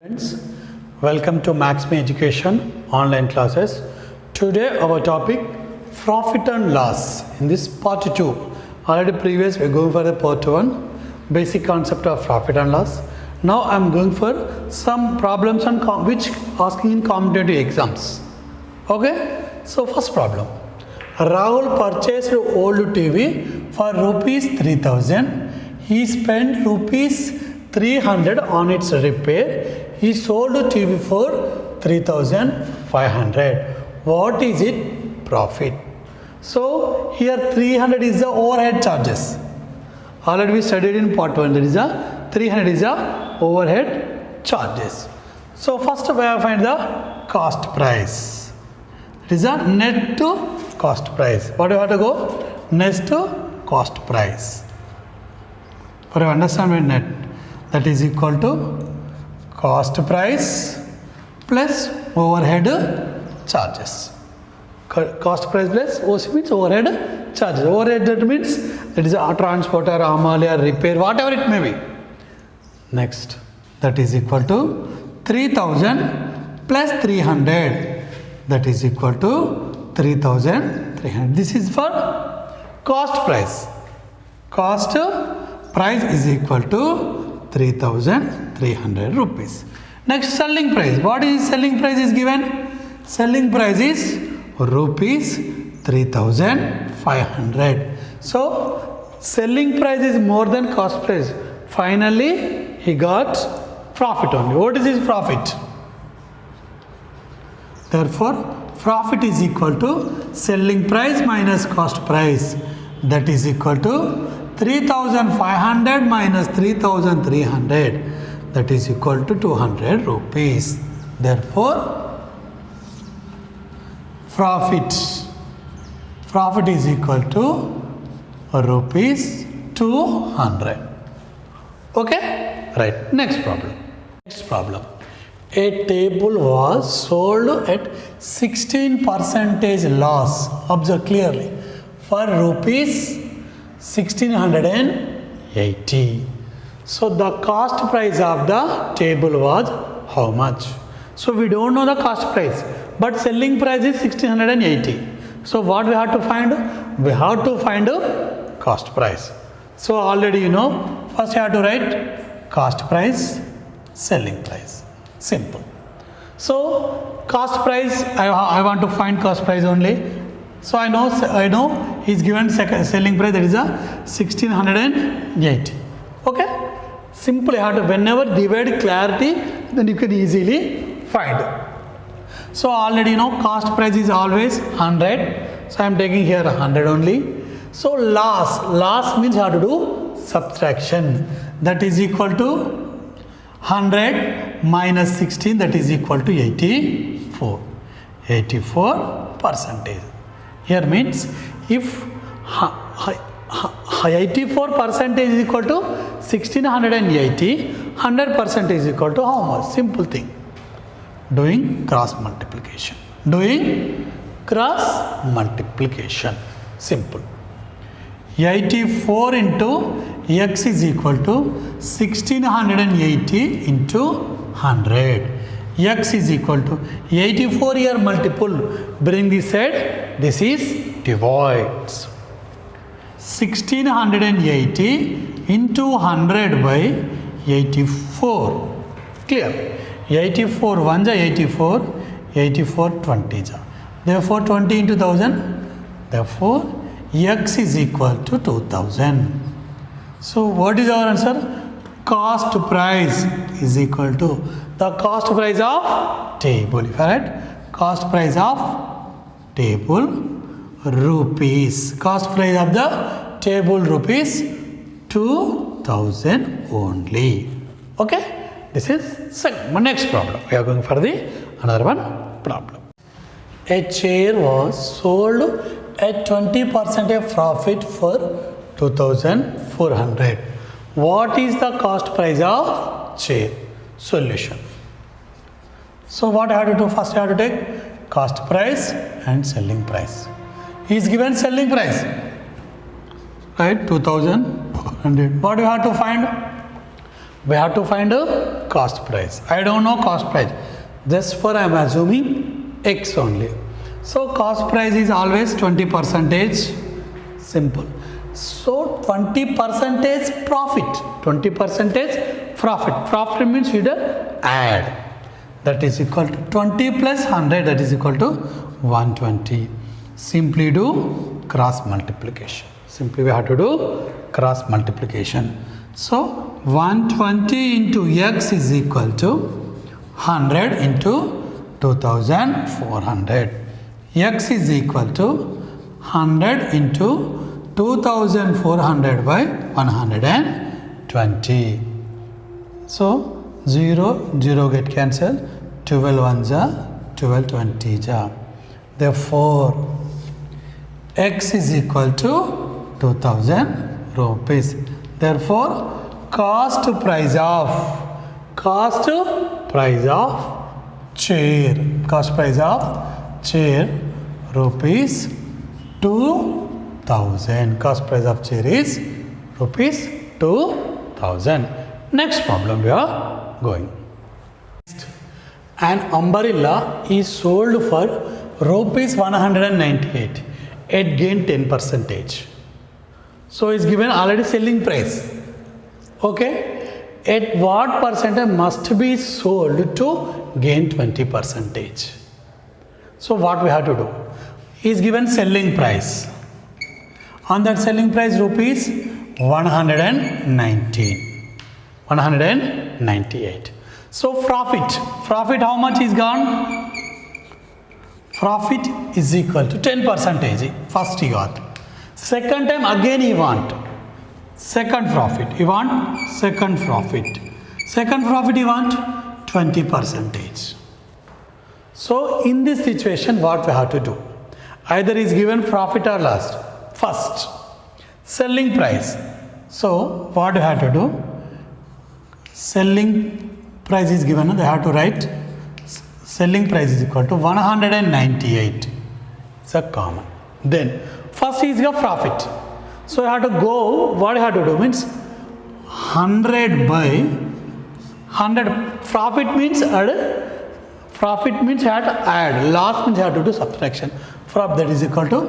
Friends, welcome to Max Me Education online classes. Today our topic profit and loss. In this part 2, already previous we are going for the part 1, basic concept of profit and loss. Now I am going for some problems on which asking in competitive exams. Okay, so first problem. Rahul purchased old TV for rupees 3000. He spent rupees 300 on its repair. He sold TV for 3500. What is it profit? So here 300 is the overhead charges. Already we studied in part 1. That is a 300 is the overhead charges. So first we have to find the cost price. It is a net to cost price. What do you have to go? Net to cost price. For you understand with net, that is equal to cost price plus overhead charges. Cost price plus OC means overhead charges. Overhead that means that is a transporter, amalia, repair, whatever it may be. Next, that is equal to 3000 plus 300. That is equal to 3300. This is for cost price. Cost price is equal to 3300 rupees. Next, selling price. What is selling price is given? Selling price is rupees 3500. So selling price is more than cost price. Finally he got profit only. What is his profit? Therefore profit is equal to selling price minus cost price. That is equal to 3500 minus 3300. That is equal to 200 rupees. Therefore profit is equal to rupees 200. Okay, right. Next problem. A table was sold at 16% loss. Observe clearly. For rupees 1680. So the cost price of the table was how much? So we don't know the cost price, but selling price is 1680. So what we have to find? We have to find a cost price. So already you know, first you have to write cost price, selling price. Simple. So cost price, I want to find cost price only. So I know he's given selling price, that is a 1680. Okay. Simply have to, whenever divide clarity, then you can easily find. So already you know cost price is always 100. So I am taking here 100 only. So loss means you have to do subtraction. That is equal to 100 minus 16, that is equal to 84. 84%. Here means if 84% is equal to 1680, 100% is equal to how much? Simple thing. Doing cross multiplication. Simple. 84 into x is equal to 1680 into 100. X is equal to 84 here multiple. Bring this side. This is divides. 1680 into 100 by 84. Clear? 84 1 ja 84. 84 20 ja. Therefore 20 into 1000. Therefore x is equal to 2000. So what is our answer? Cost price is equal to the cost price of table. If I write cost price of table rupees. Cost price of the table rupees 2000 only. Okay. This is second. Next problem. We are going for the another one problem. A chair was sold at 20% profit for 2400. What is the cost price of chair? Solution. So what I have to do? First I have to take cost price and selling price. He is given selling price, right? 2400. What do you have to find? We have to find a cost price. I don't know cost price. Just for I am assuming X only. So cost price is always 20%. Simple. So 20% profit. 20% profit. Profit means you add. That is equal to 20 plus 100. That is equal to 120. Simply do cross multiplication. Simply we have to do cross multiplication. So 120 into X is equal to 100 into 2400. X is equal to 100 into 2400 by 120. So 0 get cancelled. 12 ones are 12 20s are. Therefore X is equal to 2000 rupees. Therefore cost price of chair rupees 2000. Cost price of chair is rupees 2000. Next problem we are going. An umbrella is sold for rupees 198. It gained 10%. So it's given already selling price. Okay. At what percentage must be sold to gain 20%? So what we have to do? Is given selling price. On that selling price rupees 198. So profit how much is gone? Profit is equal to 10%. First he got. Second time again he want second profit. He want second profit. Second profit he want 20%. So in this situation what we have to do? Either is given profit or loss. First selling price. So what we have to do? Selling price is given. They have to write selling price is equal to 198. It's a common. Then first is your profit. So you have to go, what you have to do means 100 by 100. Profit means add. Profit means you have to add. Loss means you have to do subtraction. Profit that is equal to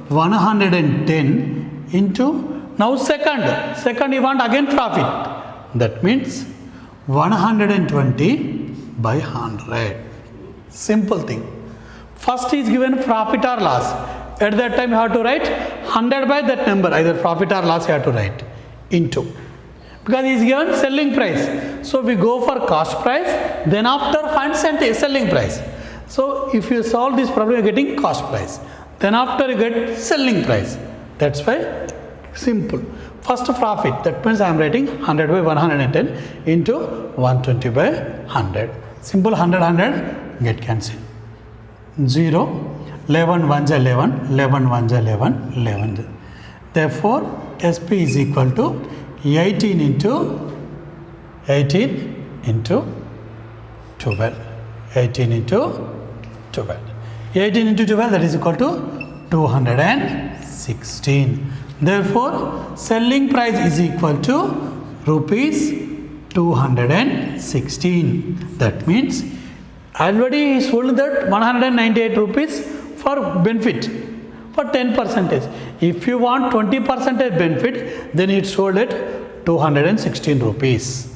110 into, now second you want again profit. That means 120 by 100. Simple thing. First is given profit or loss. At that time you have to write 100 by that number, either profit or loss you have to write into. Because he is given selling price. So we go for cost price, then after find selling price. So if you solve this problem you are getting cost price. Then after you get selling price. That's why simple. First profit, that means I am writing 100 by 110 into 120 by 100. Simple 100 get cancelled. 0. 11 ones are 11, 11 ones are 11, 11. Therefore, SP is equal to 18 into 12. 18 into 12. 18 into 12 that is equal to 216. Therefore, selling price is equal to rupees 216. That means already he sold that 198 rupees for benefit for 10%. If you want 20% benefit, then it sold at 216 rupees.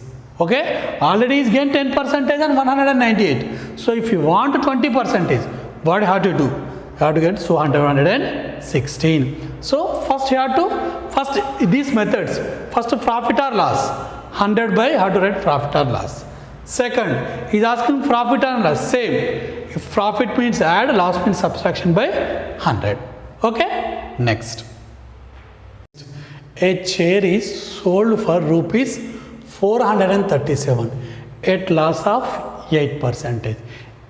Okay, already is gained 10% and 198. So if you want 20%, what you have to do? You have to get 216. So first you have to these methods. First profit or loss. 100 by how to write profit or loss. Second, he is asking profit or loss. Same. If profit means add, loss means subtraction by 100. Okay. Next. A chair is sold for rupees 437 at loss of 8%.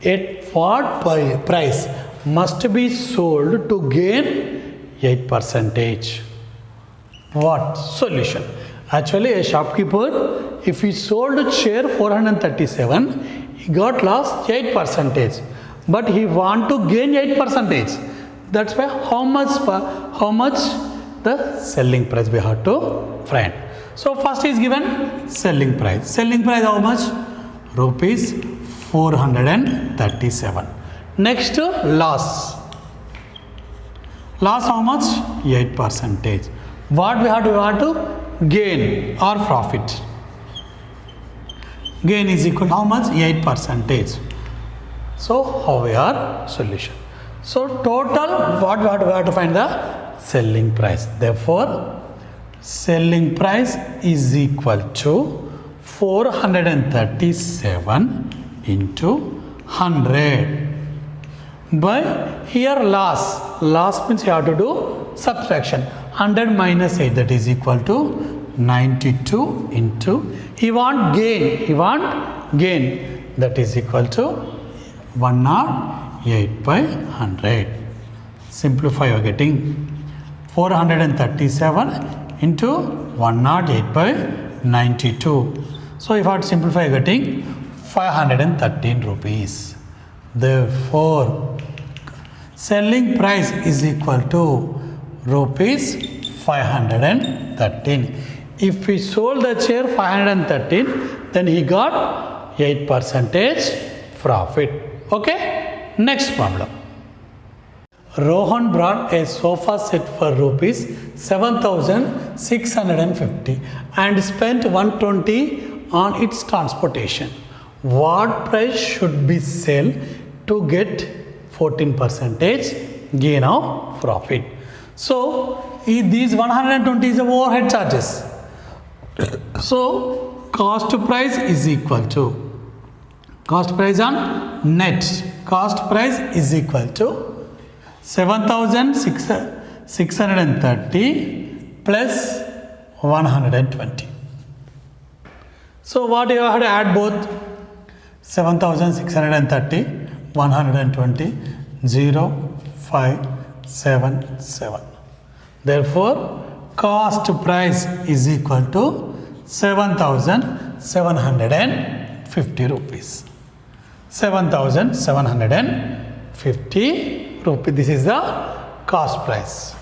At what price must be sold to gain 8%? What solution? Actually, a shopkeeper, if he sold a chair 437, he got loss 8%. But he want to gain 8%. That's why how much the selling price we have to find. So first is given selling price. Selling price how much? Rupees 437. Next loss. Loss how much? 8%. What we have to gain or profit? Gain is equal to how much? 8%. So how we are solution? So total what we have to find the selling price. Therefore selling price is equal to 437 into 100 by here loss means you have to do subtraction. 100 minus 8, that is equal to 92 into he want gain that is equal to 108 by 100. Simplify, you are getting 437 into 108 by 92. So if I have to simplify, you are getting 513 rupees. Therefore selling price is equal to rupees 513. If we sold the chair 513, then he got 8% profit. Okay, next problem. Rohan brought a sofa set for rupees 7,650 and spent 120 on its transportation. What price should be sell to get 14% gain of profit? So these 120 is the overhead charges. So cost price is equal to cost price on net. Cost price is equal to 7,630 plus 120. So what you have to add both? 7,630, 120, 0,577. Therefore cost price is equal to 7,750 rupees. 7,750 rupees. This is the cost price.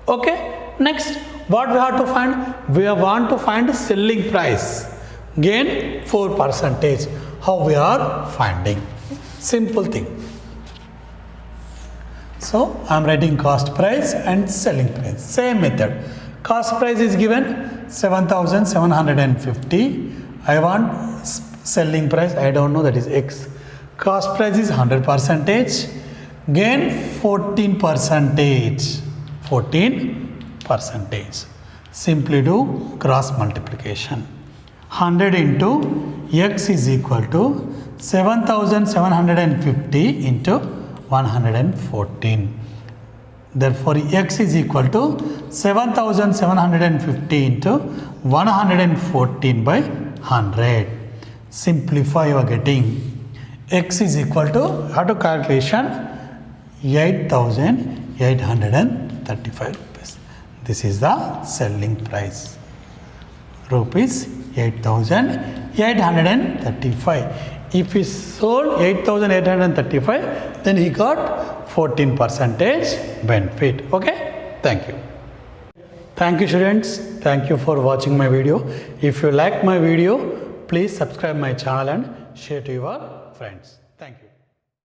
Okay. Next, what we have to find? We want to find selling price. Gain 4%. How we are finding? Simple thing. So I am writing cost price and selling price. Same method. Cost price is given 7,750. I want selling price. I don't know, that is X. Cost price is 100%. Gain 14%. 14%. Simply do cross multiplication. 100 into X is equal to 7,750 into 114. Therefore X is equal to 7,750 into 114 by 100. Simplify, you are getting X is equal to, how to calculation, 8,835 rupees. This is the selling price. Rupees 8,835. If he sold 8,835, then he got 14% benefit. Okay, thank you. Thank you, students. Thank you for watching my video. If you like my video, please subscribe my channel and share to your friends. Thank you.